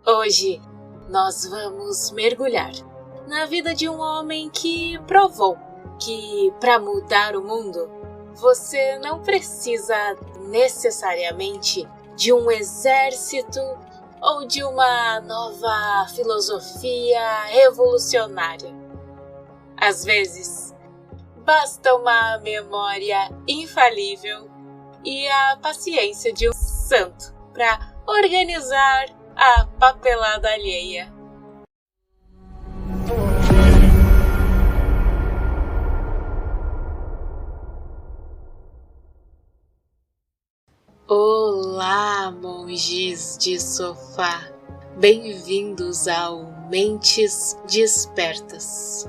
Hoje nós vamos mergulhar na vida de um homem que provou que para mudar o mundo você não precisa necessariamente de um exército ou de uma nova filosofia revolucionária. Às vezes, basta uma memória infalível e a paciência de um santo para organizar a papelada alheia. Olá, monges de sofá! Bem-vindos ao Mentes Despertas,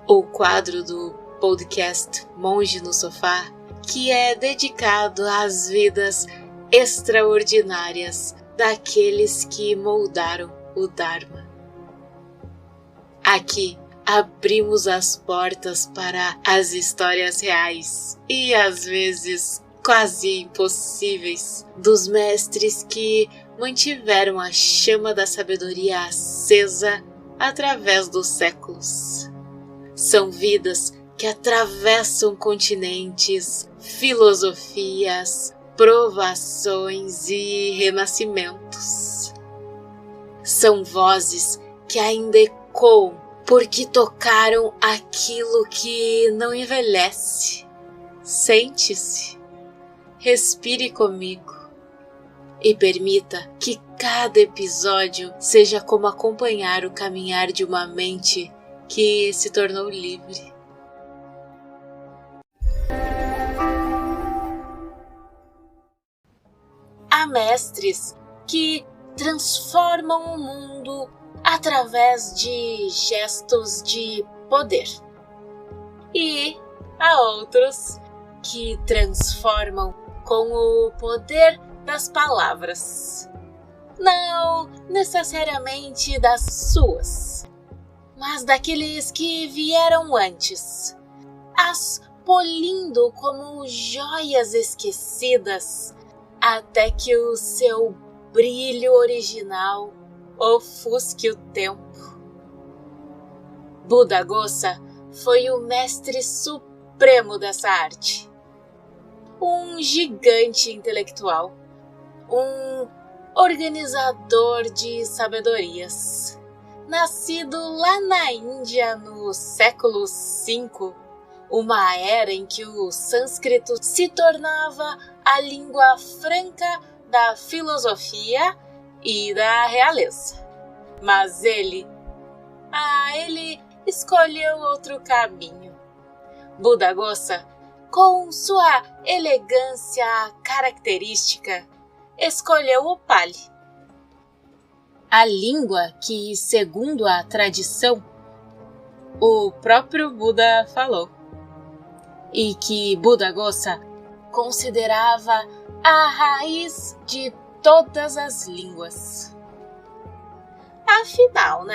o quadro do podcast Monge no Sofá, que é dedicado às vidas extraordinárias daqueles que moldaram o Dharma. Aqui abrimos as portas para as histórias reais e às vezes quase impossíveis dos mestres que mantiveram a chama da sabedoria acesa através dos séculos. São vidas que atravessam continentes, filosofias, provações e renascimentos. São vozes que ainda ecoam porque tocaram aquilo que não envelhece. Sente-se. Respire comigo e permita que cada episódio seja como acompanhar o caminhar de uma mente que se tornou livre. Há mestres que transformam o mundo através de gestos de poder. E há outros que transformam com o poder das palavras. Não necessariamente das suas, mas daqueles que vieram antes, as polindo como joias esquecidas, até que o seu brilho original ofusque o tempo. Buddhaghosa foi o mestre supremo dessa arte. Um gigante intelectual, um organizador de sabedorias, nascido lá na Índia no século V, uma era em que o sânscrito se tornava a língua franca da filosofia e da realeza. Mas ele escolheu outro caminho. Buddhaghosa, com sua elegância característica, escolheu o Pali. A língua que, segundo a tradição, o próprio Buda falou, e que Buddhaghosa considerava a raiz de todas as línguas. Afinal,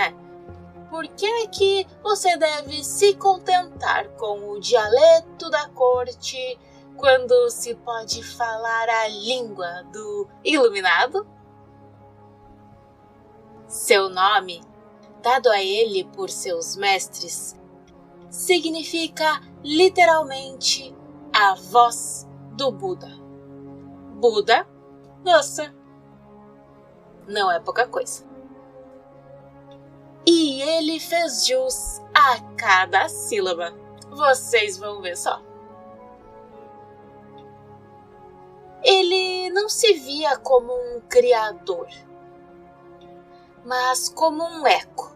por que é que você deve se contentar com o dialeto da corte quando se pode falar a língua do iluminado? Seu nome, dado a ele por seus mestres, significa literalmente a voz do Buda. Buddhaghosa. Não é pouca coisa. E ele fez jus a cada sílaba. Vocês vão ver só. Ele não se via como um criador, mas como um eco.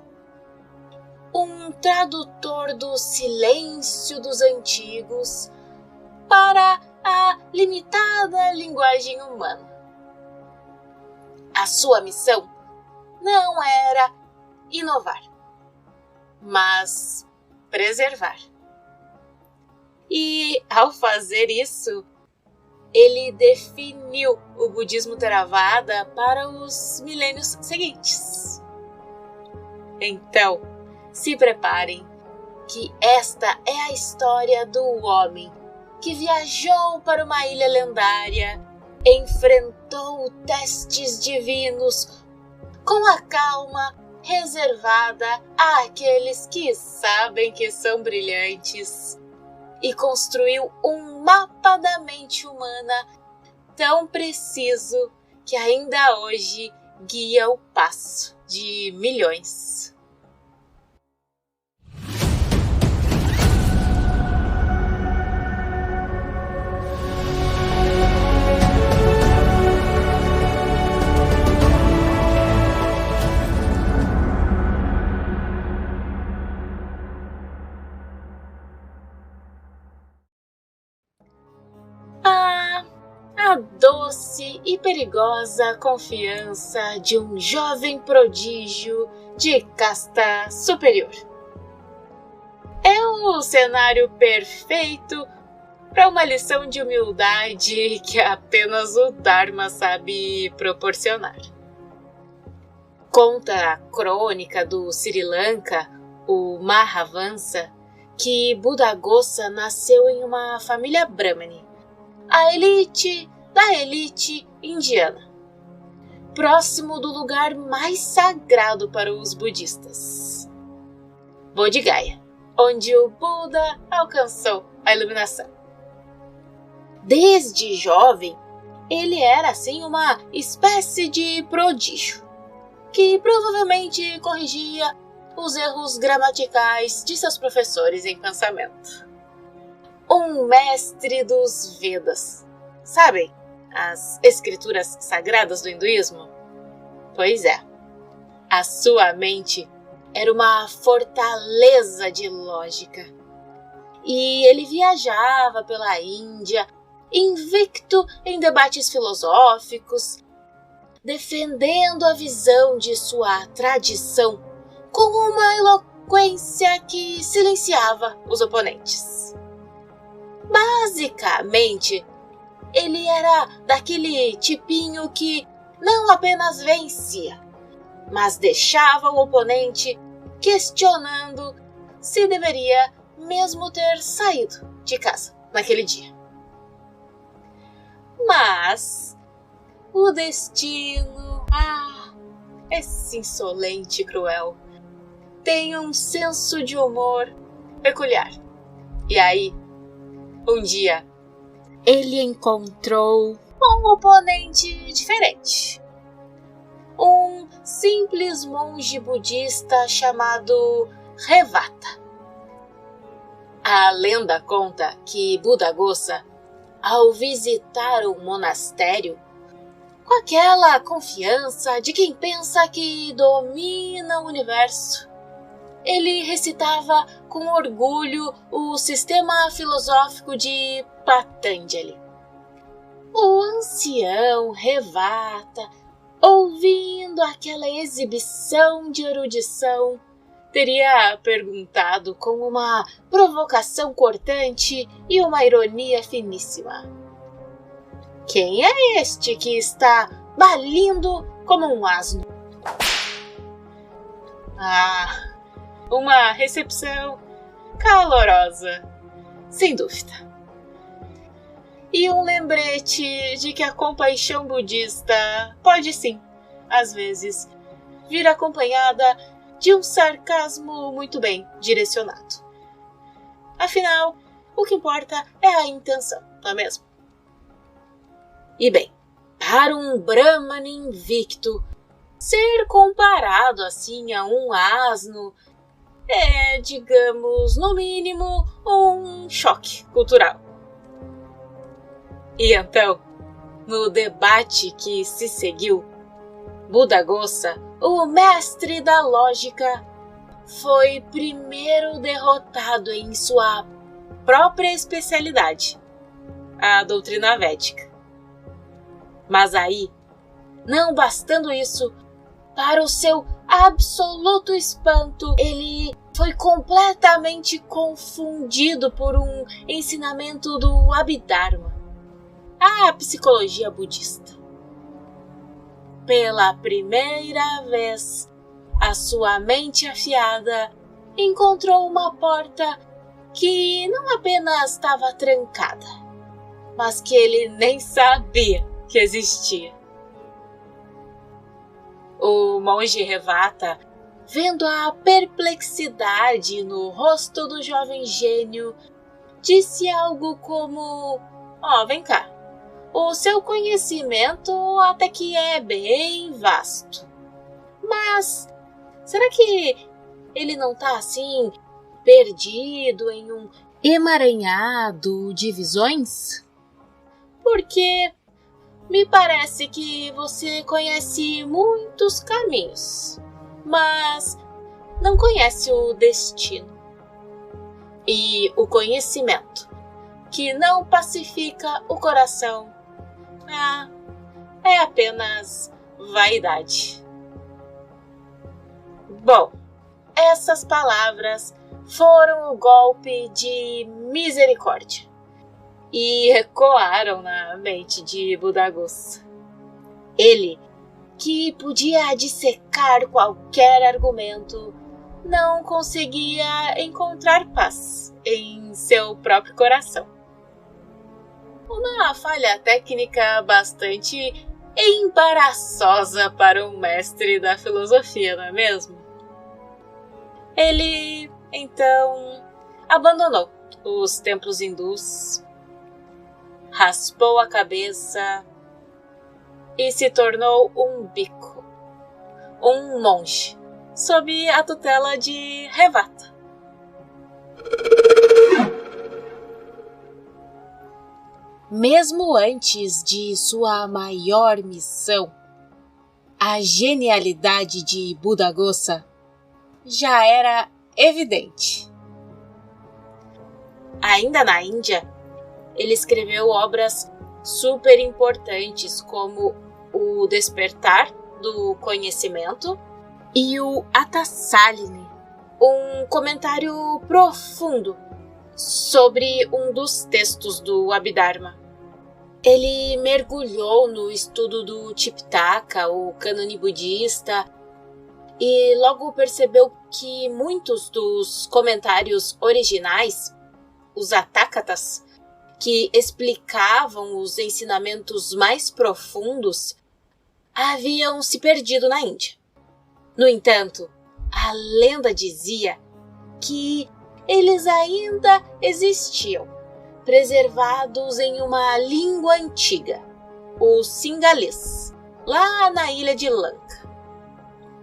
Um tradutor do silêncio dos antigos para a limitada linguagem humana. A sua missão não era inovar, mas preservar. E, ao fazer isso, ele definiu o budismo Theravada para os milênios seguintes. Então, se preparem, que esta é a história do homem que viajou para uma ilha lendária, enfrentou testes divinos com a calma reservada àqueles que sabem que são brilhantes, e construiu um mapa da mente humana tão preciso que ainda hoje guia o passo de milhões. A doce e perigosa confiança de um jovem prodígio de casta superior. É o cenário perfeito para uma lição de humildade que apenas o Dharma sabe proporcionar. Conta a crônica do Sri Lanka, o Mahavansa, que Buddhaghosa nasceu em uma família brahmane, a elite da elite indiana, próximo do lugar mais sagrado para os budistas, Bodh Gaya, onde o Buda alcançou a iluminação. Desde jovem, ele era assim uma espécie de prodígio, que provavelmente corrigia os erros gramaticais de seus professores em pensamento. Um mestre dos Vedas, sabem? As escrituras sagradas do hinduísmo? Pois é, a sua mente era uma fortaleza de lógica. E ele viajava pela Índia, invicto em debates filosóficos, defendendo a visão de sua tradição com uma eloquência que silenciava os oponentes. Basicamente, ele era daquele tipinho que não apenas vencia, mas deixava o oponente questionando se deveria mesmo ter saído de casa naquele dia. Mas o destino, esse insolente e cruel, tem um senso de humor peculiar. E aí, um dia, ele encontrou um oponente diferente. Um simples monge budista chamado Revata. A lenda conta que Buddhaghosa, ao visitar o monastério, com aquela confiança de quem pensa que domina o universo, ele recitava com orgulho o sistema filosófico de Patanjali. O ancião Revata, ouvindo aquela exibição de erudição, teria perguntado com uma provocação cortante e uma ironia finíssima: quem é este que está balindo como um asno? Uma recepção calorosa, sem dúvida. E um lembrete de que a compaixão budista pode sim, às vezes, vir acompanhada de um sarcasmo muito bem direcionado. Afinal, o que importa é a intenção, não é mesmo? E bem, para um Brahmana invicto, ser comparado assim a um asno é, digamos, no mínimo, um choque cultural. E então, no debate que se seguiu, Buddhaghosa, o mestre da lógica, foi primeiro derrotado em sua própria especialidade, a doutrina védica. Mas aí, não bastando isso, para o seu absoluto espanto, ele foi completamente confundido por um ensinamento do Abhidharma, a psicologia budista. Pela primeira vez, a sua mente afiada encontrou uma porta que não apenas estava trancada, mas que ele nem sabia que existia. O monge Revata, vendo a perplexidade no rosto do jovem gênio, disse algo como: vem cá, o seu conhecimento até que é bem vasto. Mas será que ele não está assim, perdido em um emaranhado de visões? Porque me parece que você conhece muitos caminhos, mas não conhece o destino. E o conhecimento, que não pacifica o coração, é apenas vaidade. Bom, essas palavras foram o golpe de misericórdia e ecoaram na mente de Buddhaghosa. Ele, que podia dissecar qualquer argumento, não conseguia encontrar paz em seu próprio coração. Uma falha técnica bastante embaraçosa para um mestre da filosofia, não é mesmo? Ele, então, abandonou os templos hindus, raspou a cabeça e se tornou um bhikkhu, um monge, sob a tutela de Revata. Mesmo antes de sua maior missão, a genialidade de Buddhaghosa já era evidente. Ainda na Índia, ele escreveu obras super importantes como O Despertar do Conhecimento e o Atasalini, um comentário profundo sobre um dos textos do Abhidharma. Ele mergulhou no estudo do Tipitaka, o cânone budista, e logo percebeu que muitos dos comentários originais, os Atakatas, que explicavam os ensinamentos mais profundos, haviam se perdido na Índia. No entanto, a lenda dizia que eles ainda existiam, preservados em uma língua antiga, o singalês, lá na ilha de Lanka.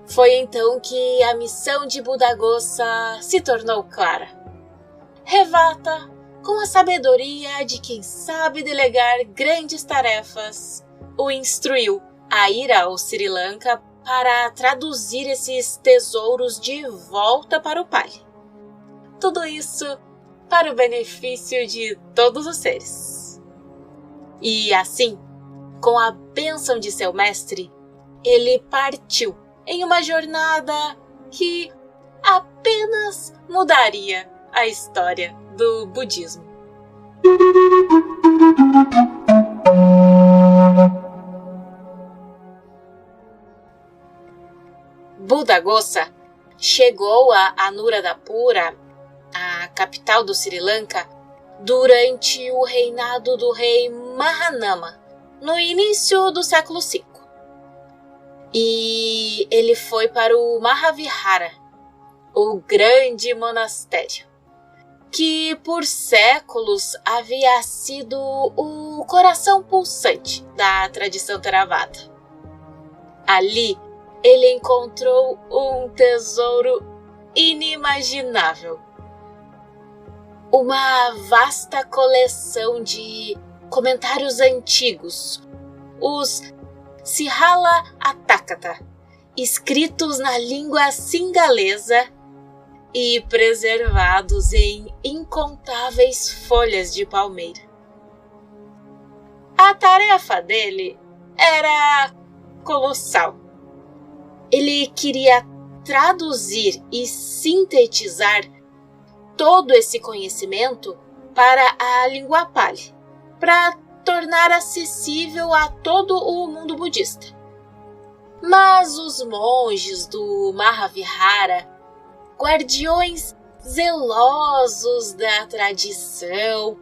Foi então que a missão de Buddhaghosa se tornou clara. Revata, com a sabedoria de quem sabe delegar grandes tarefas, o instruiu a ir ao Sri Lanka para traduzir esses tesouros de volta para o pai. Tudo isso para o benefício de todos os seres. E assim, com a bênção de seu mestre, ele partiu em uma jornada que apenas mudaria a história do budismo. Buddhaghosa chegou a Anuradhapura, a capital do Sri Lanka, durante o reinado do rei Mahanama, no início do século V. E ele foi para o Mahavihara, o grande monastério, que por séculos havia sido o coração pulsante da tradição Theravada. Ali, ele encontrou um tesouro inimaginável. Uma vasta coleção de comentários antigos, os Srila Atthakatha, escritos na língua singalesa e preservados em incontáveis folhas de palmeira. A tarefa dele era colossal. Ele queria traduzir e sintetizar todo esse conhecimento para a língua Pali, para tornar acessível a todo o mundo budista. Mas os monges do Mahavihara, guardiões zelosos da tradição,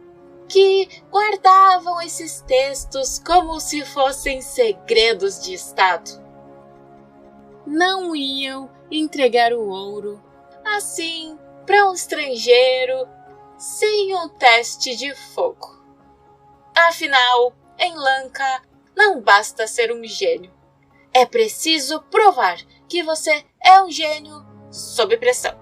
que guardavam esses textos como se fossem segredos de Estado, não iam entregar o ouro assim para um estrangeiro sem um teste de fogo. Afinal, em Lanka não basta ser um gênio. É preciso provar que você é um gênio sob pressão.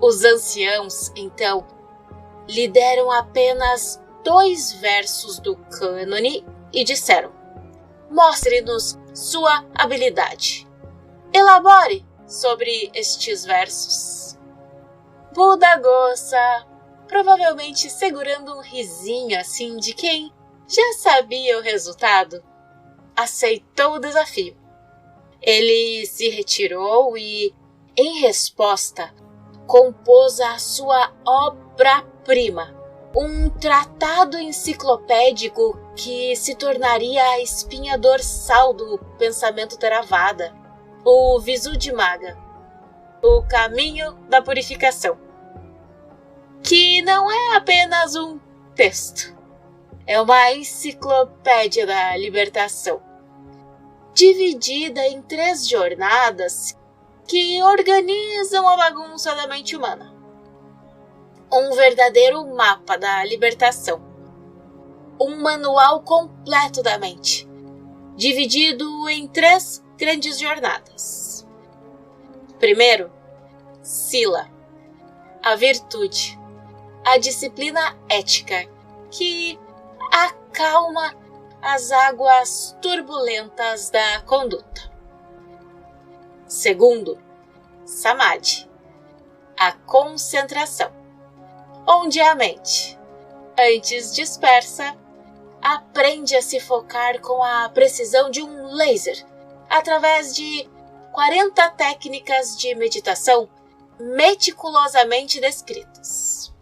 Os anciãos, então, lhe deram apenas 2 versos do cânone e disseram: mostre-nos sua habilidade. Elabore sobre estes versos. Buda-Gosa, provavelmente segurando um risinho assim de quem já sabia o resultado, aceitou o desafio. Ele se retirou e, em resposta, compôs a sua obra-prima, um tratado enciclopédico que se tornaria a espinha dorsal do pensamento Theravada, o Visuddhimagga, o caminho da purificação, que não é apenas um texto, é uma enciclopédia da libertação, dividida em 3 jornadas que organizam a bagunça da mente humana. Um verdadeiro mapa da libertação. Um manual completo da mente, dividido em 3 grandes jornadas. Primeiro, Sila, a virtude, a disciplina ética que acalma as águas turbulentas da conduta. Segundo, Samadhi, a concentração, onde a mente, antes dispersa, aprende a se focar com a precisão de um laser através de 40 técnicas de meditação meticulosamente descritas.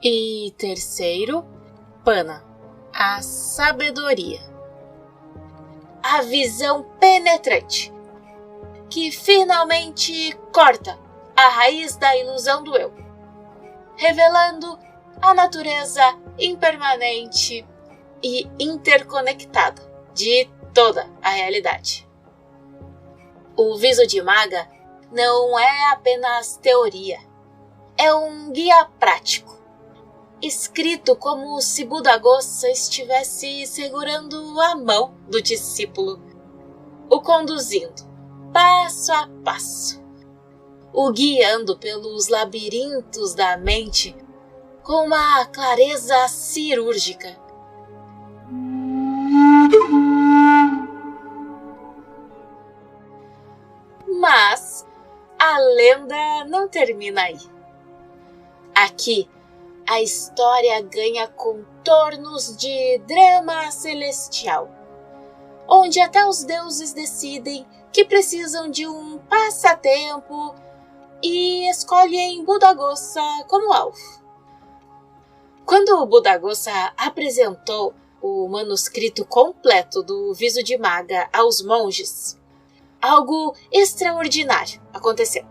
E terceiro, Pana, a sabedoria, a visão penetrante, que finalmente corta a raiz da ilusão do eu, revelando a natureza impermanente e interconectada de toda a realidade. O Visuddhimagga não é apenas teoria, é um guia prático, escrito como se Buda-Gosa estivesse segurando a mão do discípulo, o conduzindo passo a passo, o guiando pelos labirintos da mente com uma clareza cirúrgica. Mas a lenda não termina aí. Aqui, a história ganha contornos de drama celestial, onde até os deuses decidem que precisam de um passatempo e escolhem Buda-Gosa como alvo. Quando o Buda-Gosa apresentou o manuscrito completo do Visuddhimagga aos monges, algo extraordinário aconteceu.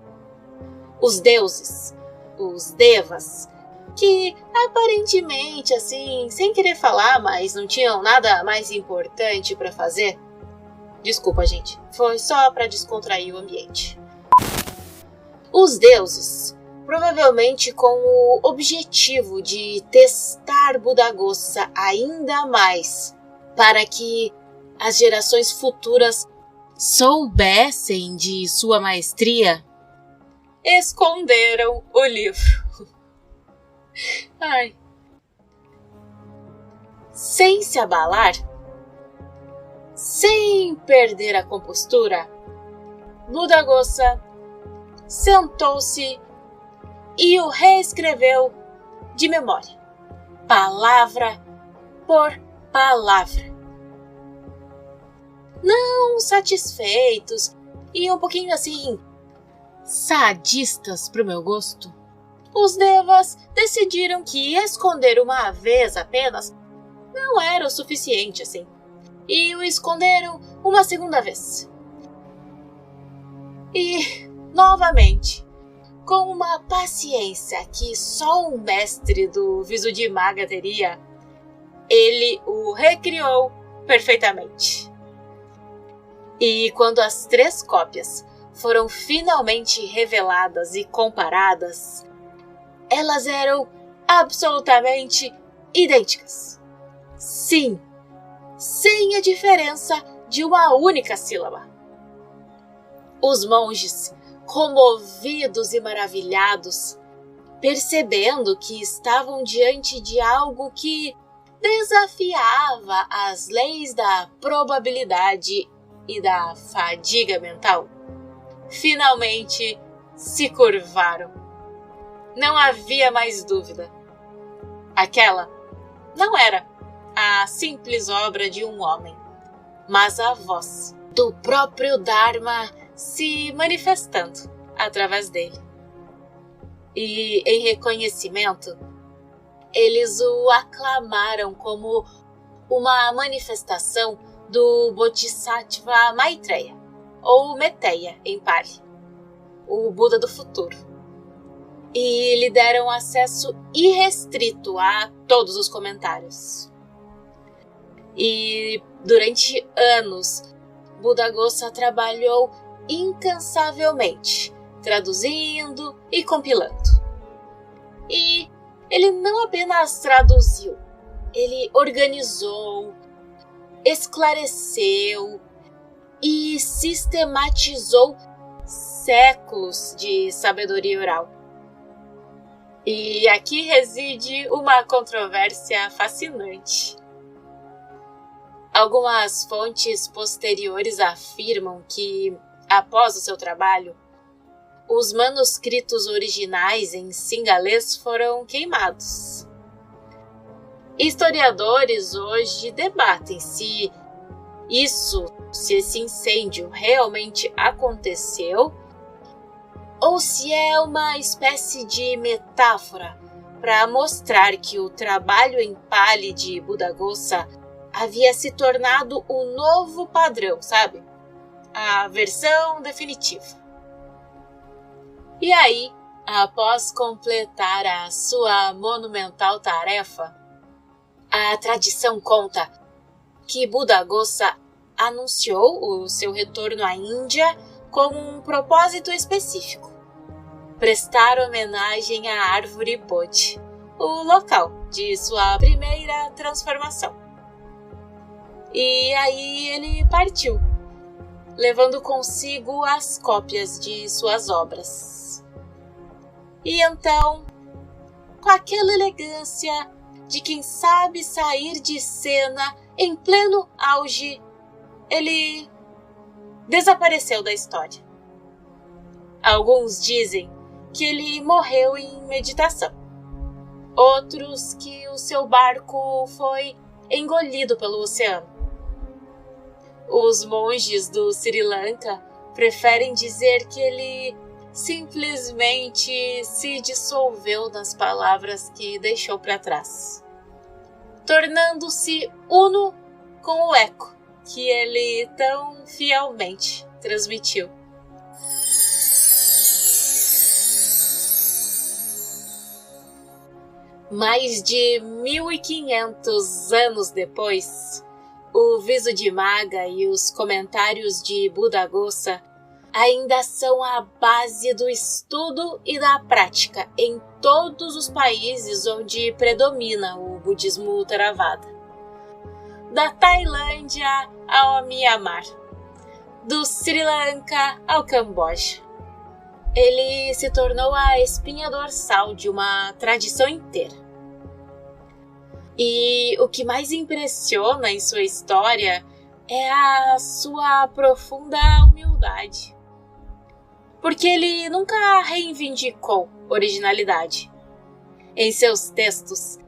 Os deuses, os devas, que aparentemente, assim, sem querer falar, mas não tinham nada mais importante para fazer. Desculpa, gente, foi só para descontrair o ambiente. Os deuses, provavelmente com o objetivo de testar Buda-Gosa ainda mais, para que as gerações futuras soubessem de sua maestria, esconderam o livro. Ai. Sem se abalar, sem perder a compostura, Buda-Gosa sentou-se e o reescreveu de memória, palavra por palavra. Não satisfeitos e um pouquinho assim sadistas pro meu gosto, os devas decidiram que esconder uma vez apenas não era o suficiente assim, e o esconderam uma segunda vez. E, novamente, com uma paciência que só um mestre do Visuddhimagga teria, ele o recriou perfeitamente. E quando as 3 cópias foram finalmente reveladas e comparadas, elas eram absolutamente idênticas. Sim, sem a diferença de uma única sílaba. Os monges, comovidos e maravilhados, percebendo que estavam diante de algo que desafiava as leis da probabilidade e da fadiga mental, finalmente se curvaram. Não havia mais dúvida. Aquela não era a simples obra de um homem, mas a voz do próprio Dharma se manifestando através dele. E, em reconhecimento, eles o aclamaram como uma manifestação do Bodhisattva Maitreya, ou Meteia em Pali, o Buda do futuro. E lhe deram acesso irrestrito a todos os comentários. E durante anos, Buddhaghosa trabalhou incansavelmente, traduzindo e compilando. E ele não apenas traduziu, ele organizou, esclareceu e sistematizou séculos de sabedoria oral. E aqui reside uma controvérsia fascinante. Algumas fontes posteriores afirmam que, após o seu trabalho, os manuscritos originais em singalês foram queimados. Historiadores hoje debatem se esse incêndio realmente aconteceu ou se é uma espécie de metáfora para mostrar que o trabalho em Pali de Buddhaghosa havia se tornado o novo padrão, sabe? A versão definitiva. E aí, após completar a sua monumental tarefa, a tradição conta que Buddhaghosa anunciou o seu retorno à Índia com um propósito específico: prestar homenagem à árvore Bodhi, o local de sua primeira transformação. E aí ele partiu, levando consigo as cópias de suas obras. E então, com aquela elegância de quem sabe sair de cena em pleno auge, ele desapareceu da história. Alguns dizem que ele morreu em meditação. Outros que o seu barco foi engolido pelo oceano. Os monges do Sri Lanka preferem dizer que ele simplesmente se dissolveu nas palavras que deixou para trás, tornando-se uno com o eco que ele tão fielmente transmitiu. Mais de 1500 anos depois, o Visuddhimagga e os comentários de Buddhaghosa ainda são a base do estudo e da prática em todos os países onde predomina o budismo Theravada. Da Tailândia ao Mianmar, do Sri Lanka ao Camboja. Ele se tornou a espinha dorsal de uma tradição inteira. E o que mais impressiona em sua história é a sua profunda humildade. Porque ele nunca reivindicou originalidade. Em seus textos,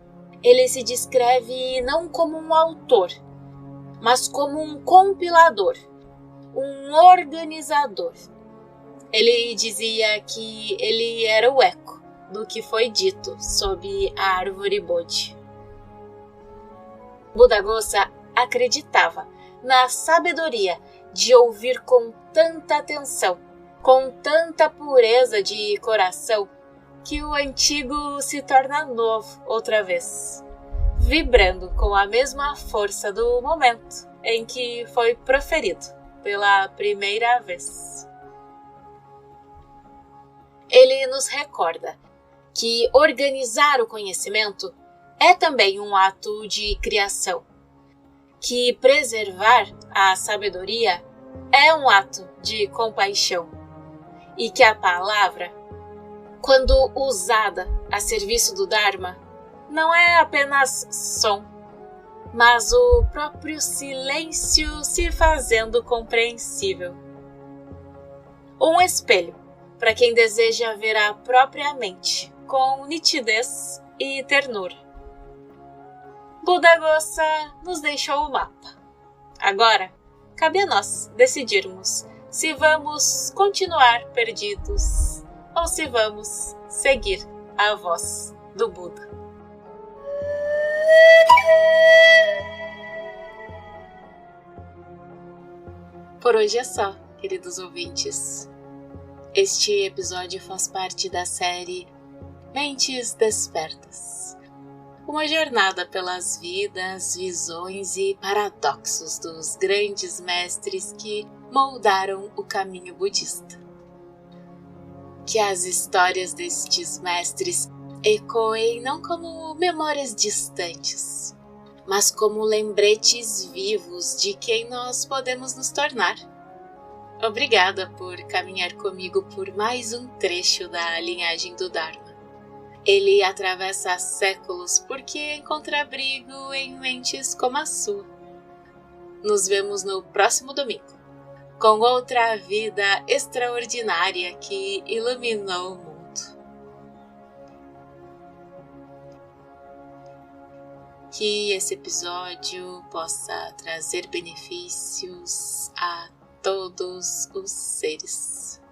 ele se descreve não como um autor, mas como um compilador, um organizador. Ele dizia que ele era o eco do que foi dito sob a árvore Bodhi. Buddhaghosa acreditava na sabedoria de ouvir com tanta atenção com tanta pureza de coração que o antigo se torna novo outra vez, vibrando com a mesma força do momento em que foi proferido pela primeira vez. Ele nos recorda que organizar o conhecimento é também um ato de criação, que preservar a sabedoria é um ato de compaixão e que a palavra, quando usada a serviço do Dharma, não é apenas som, mas o próprio silêncio se fazendo compreensível. Um espelho para quem deseja ver a própria mente com nitidez e ternura. Buddhaghosa nos deixou o mapa. Agora, cabe a nós decidirmos se vamos continuar perdidos ou se vamos seguir a voz do Buda. Por hoje é só, queridos ouvintes. Este episódio faz parte da série Mentes Despertas, uma jornada pelas vidas, visões e paradoxos dos grandes mestres que moldaram o caminho budista. Que as histórias destes mestres ecoem não como memórias distantes, mas como lembretes vivos de quem nós podemos nos tornar. Obrigada por caminhar comigo por mais um trecho da linhagem do Dharma. Ele atravessa séculos porque encontra abrigo em mentes como a sua. Nos vemos no próximo domingo, com outra vida extraordinária que iluminou o mundo. Que esse episódio possa trazer benefícios a todos os seres.